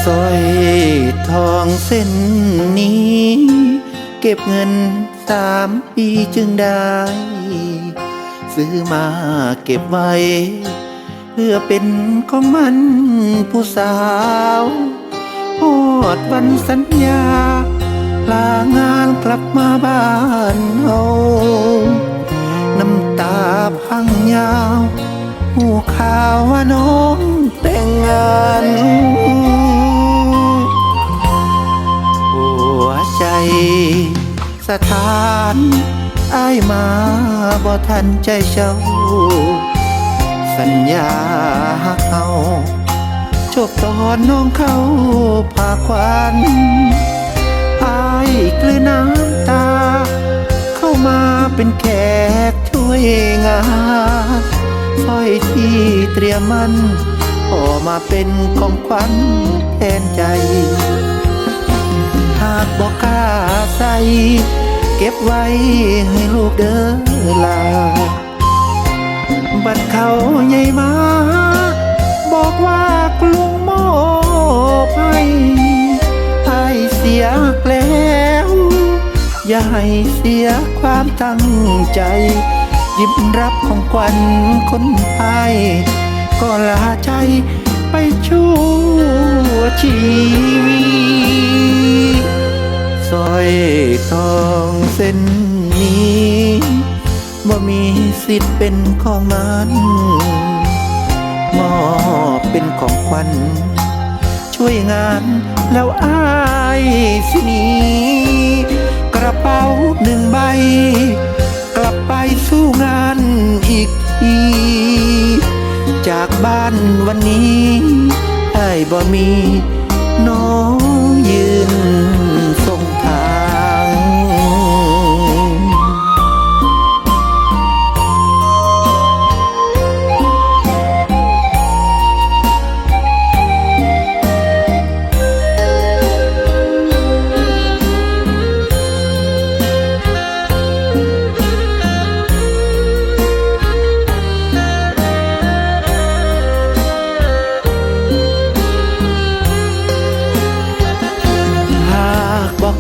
ร้อยทองเส้นนี้เก็บเงิน3 ปีจึงได้ซื้อมาเก็บไว้เพื่อเป็นของมันผู้สาวฮอดวันสัญญาลางานกลับมาบ้านเฮาน้ำตาพังยาวหูข่าวว่าน้องแต่งงานหัวใจสถานอ้ายมาบ่ทันใจเจ้าสัญญาหักเฮาจบตอนน้องเข้าพาควันอ้ายกลืนน้ำตาเข้ามาเป็นแขกช่วยงานสร้อยที่เตรียมมันออกมาเป็นของขวัญแทนใจหากบอกกล้าใส่เก็บไว้ให้ลูกเด้อลาบัดเขาใหญ่มาบอกว่ากลุงมอบให้เสียแล้วอย่าให้เสียความตั้งใจหยิบรับของขวัญคนไทยก็ลาใจไปชั่วชีวิตสร้อยทองเส้นนี้บ่มีสิทธิ์เป็นของมันมอบเป็นของขวัญช่วยงานแล้วอ้ายสิหนีกระเป๋า1 ใบกลับไปสู้งานอีกทีจากบ้านวันนี้อ้ายบ่มีน้องยืนส่งทาง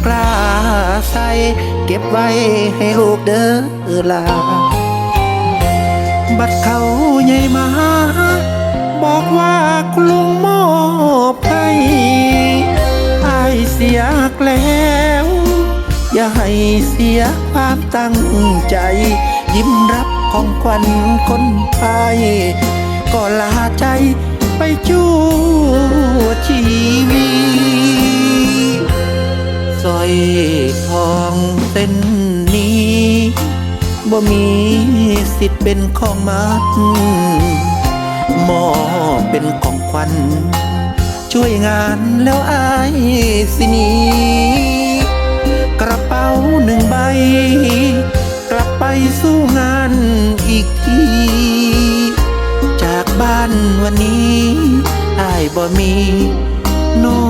กล้าใส่เก็บไว้ให้ลูกเด้อลาบัดเขาใหญ่มาบอกว่าคุณลุงมอบให้อ้ายเสียแล้วอย่าให้เสียความตั้งใจยิ้มรับของขวัญคนไทยก็ลาใจไปชั่วชีวิตสร้อยทองเส้นนี้บ่มีสิทธิ์เป็นของมันมอบเป็นของขวัญช่วยงานแล้วอ้ายสิหนีกระเป๋า1 ใบกลับไปสู้งานอีกทีจากบ้านวันนี้อ้ายบ่มีน้อง